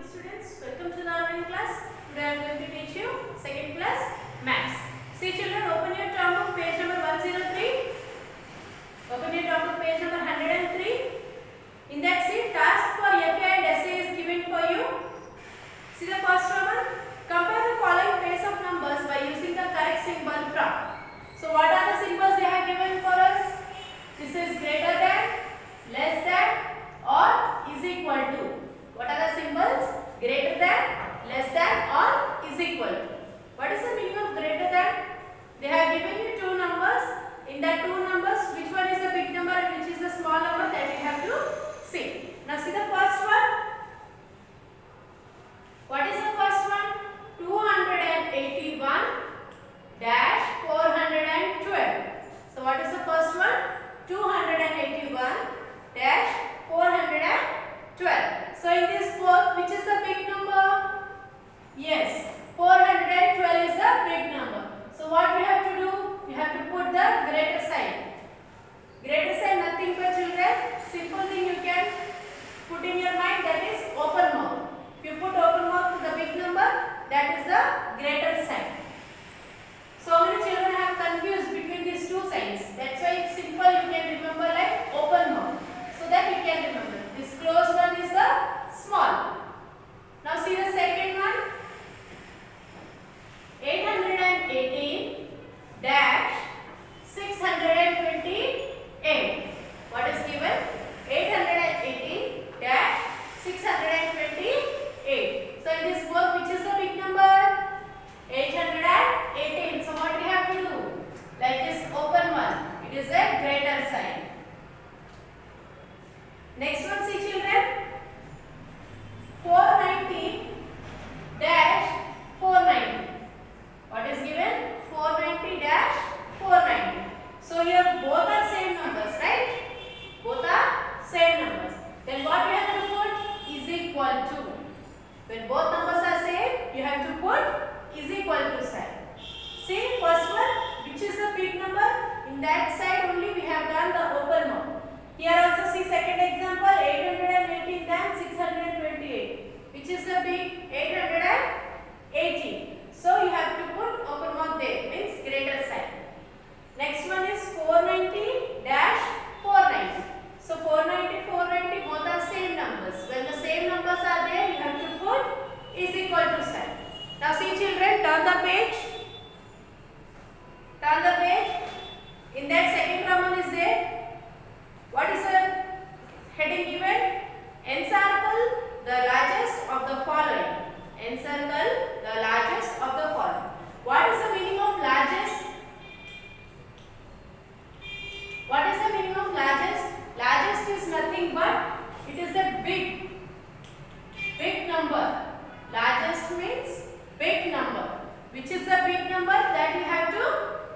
Students, welcome to the online class. Today I am going to teach you second class maths. See children, open your term book page number 103. Open your term book page number 103. In that see task for FA and SA is given for you. See the first one. Compare the following pairs of numbers by using the correct symbol from. So what are the symbols they have given for us? This is greater than, less than, or is equal to. What are the symbols? Greater than, less than, or is equal to. What is the meaning of greater than? They have given you two numbers. In that two numbers, which one is the big number and which is the small number, that you have to see. Now see the first one. What is the first one? 281 dash 412. So what is the first one? 281 dash 412. So in this both, which is the big number? Yes, 412 is the big number. So what we have to do? We have to put the greater sign. Greater sign nothing but children. Simple thing you can put in your mind, that is open mouth. If you put open mouth to the big number, that is the greater sign. So many children have confused between these two signs. That's why it's simple. You can remember like open mouth, so that you can remember. This closed one is the small. Now see the second one. 818 dash 628. What is given? 818 dash 628. So in this both, which is the big number? 818. So what we have to do? Like this open one, it is a greater sign. Next one, see children. 490 dash 490. What is given? 490 dash 490. So here both are same numbers, right? Both are same numbers. Then what we have to put? Is equal to. When both numbers are same, you have to put is equal to sign. See first one, which is the big number? In that side only we have done the open mouth. Here also see second example, 818 than 628. Which is the big? 880. So you have to put open mouth there, means greater sign. Next one is 490 dash 490. So 490, 490 both are same numbers. When the same numbers are there, you have to put is equal to sign. Now see children, turn the page. Turn the page. In that second problem is there. What is the heading given? Encircle the largest of the following. Encircle the largest of the following. What is the meaning of largest? What is the meaning of largest? Largest is nothing but it is a big number. Largest means big number. Which is the big number that you have to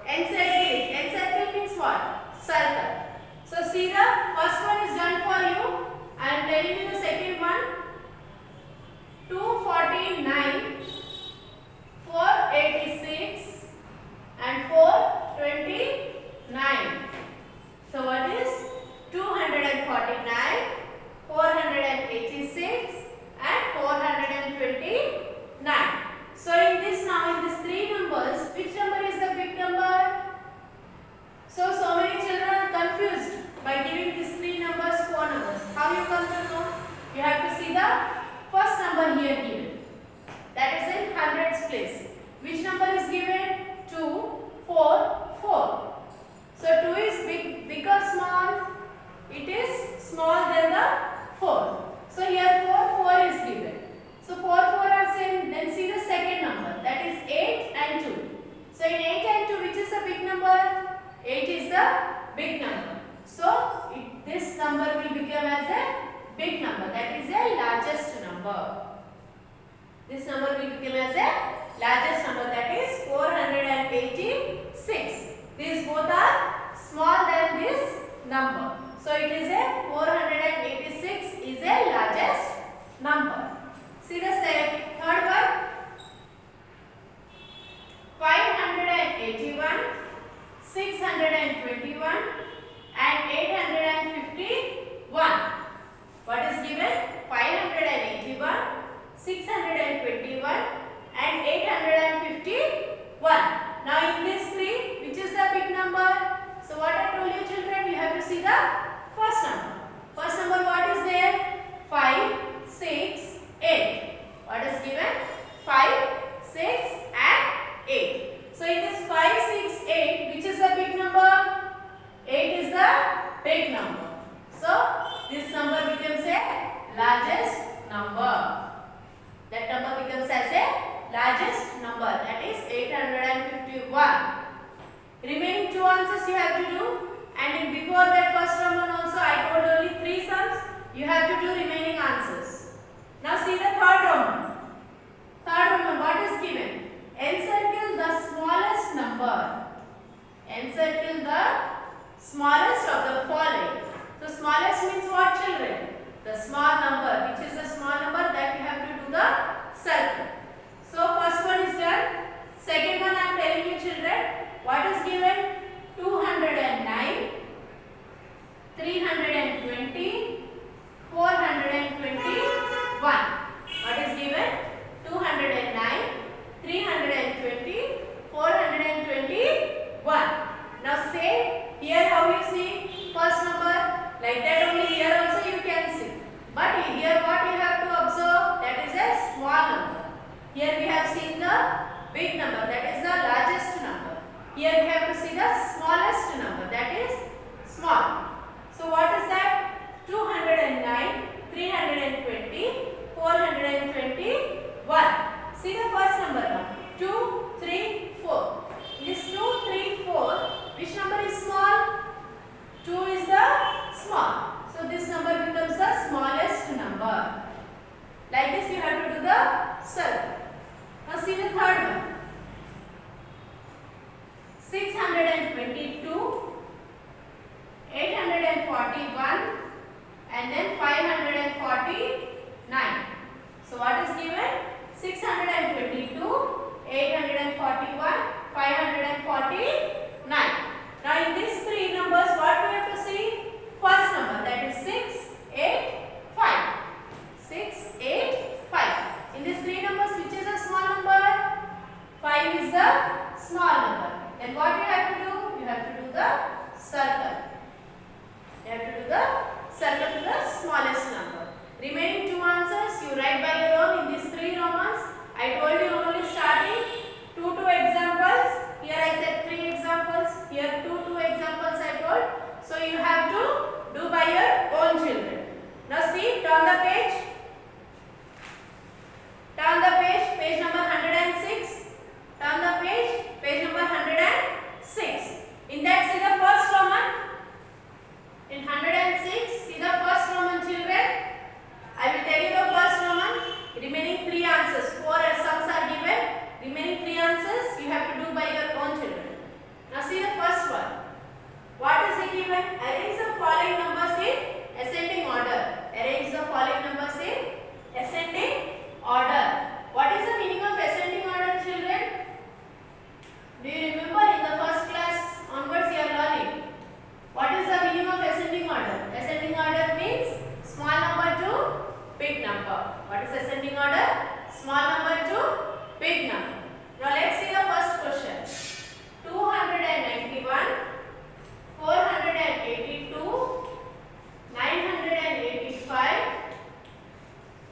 encircle it. Encircle means what? Circle. So see the first one is done for you. I am telling you the second one. 249, 486 and 429. So what is 249, 486 and 429. So in this now, in these three numbers, which number is the big number? So many children are confused by giving these three numbers, four numbers. How you come to know? You have to see the first number here given. That is in hundreds place. Which number is given? 2, 4, 4. So 2 is big or small? It is small than the 4. So here 4 is given. So 4 are same. Then see the second number. That is 8 and 2. So in 8 and 2, which is the big number? 8 is the big number. So this number will become as a big number. That is a largest number. This number will become as a largest number. That is 486. These both are small than this number. So it is a 486 is a largest number. See the third one. 581, 621 and 851. What is given? 581, number. That number becomes as a largest number, that is 851. Remaining two answers you have to do, and before that first Roman also I told only 3 sums. You have to do remaining answers. Now see the third Roman. Third Roman, what is given? Encircle the smallest number. Encircle the smallest of the following. So smallest means what, children? The small number. Which is the small number that you have to do the circle. So first one is done. Second one I am telling you, children. What is given? 209, 320, 421. What is given? 209, 320, 421. Now say here how you see first number, like that only here also you can see. But here what you have to observe, that is a small number. Here we have seen the big number, that is the largest number. Here we have to see the smallest number, that is small. So what is that? 209, 320, 421. See the first number now. 2, 3, 4. This 2, 3, 4. Which number is small? 2 is the small. So this number becomes the smallest number. Like this you have to do the circle. Now see the third one. 622, 841, and then 549. So what is given? 622, 841, 549. Now in these three numbers, what we have to see? First number, that is 6, 8, 5. 6, 8, 5. In these three numbers, which is a small number? 5 is the small number. Then what you have to do? You have to do the circle. You have to do the circle to the smallest number. Remaining two answers you write by your own in these three Romans. I told you only starting 2 examples. Here I said 3 examples. Here 2 examples I told. So you have to do by your own children. Now see, turn the page. Turn the page, page number 106. Turn the page, page number 106. In that see the first Roman. In 106, see the first Roman, children. I will tell you the first Roman. Remaining 3 answers. 4 sums are given. Remaining 3 answers you have to do by your own children. Now see the first one. What is it given? Arrange the following numbers in ascending order. Arrange the following numbers in ascending order. What is the meaning of ascending order, children? Do you remember in the first class onwards you are learning? What is the meaning of ascending order? Ascending order means small number to big number. What is ascending order? Small number to big number. Now let's see the first question. 291, 482, 985,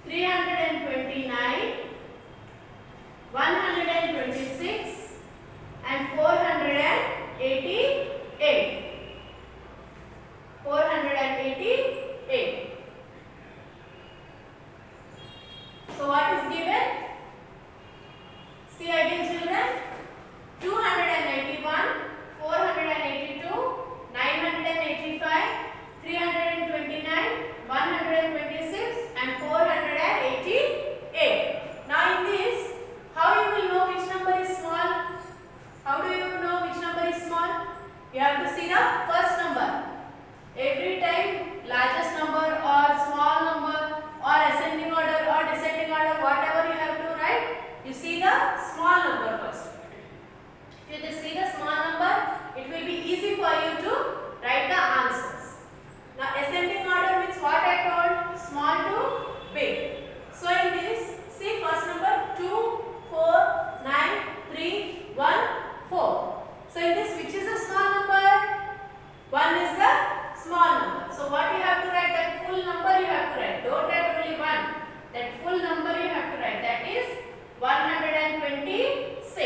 329, 126 and 488. 488. So what is given? See again, children. 291, 482, 985, 329, 126 and 488. Now in this, how you will know which number is small? How do you know which number is small? You have to see the first number. Every time largest number or small number or ascending order or descending order, whatever you have to write, you see the small number first. If you see the small number, it will be easy for you to write the answers. Now ascending order means what I told, small to big. So in this, see first number 2, 4, 9, 3, 1, 4. So in this, which is the small number? 1 is the small number. So what you have to write? That full number you have to write. Don't write only 1. That full number you have to write. That is 126.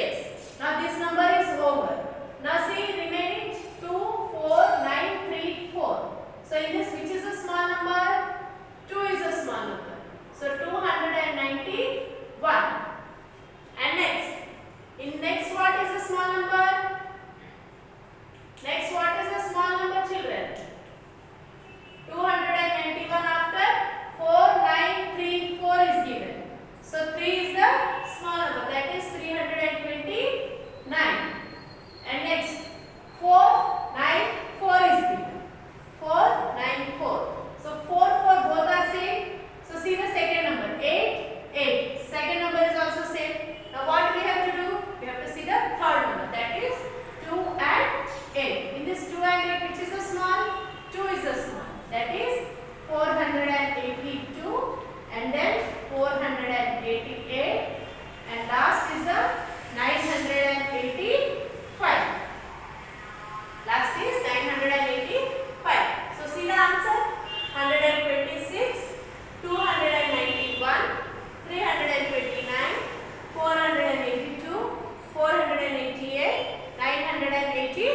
988 and last is the 985. Last is 985. So see the answer: 126, 291, 329, 482, 488, 985.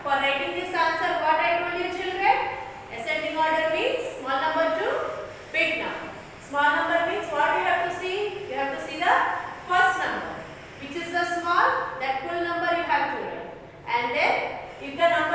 For writing this answer, what I told you children? Ascending order means small number to big number. Small number means what you have to see? You have to see the first number, which is the small, that full number you have to write. And then if the number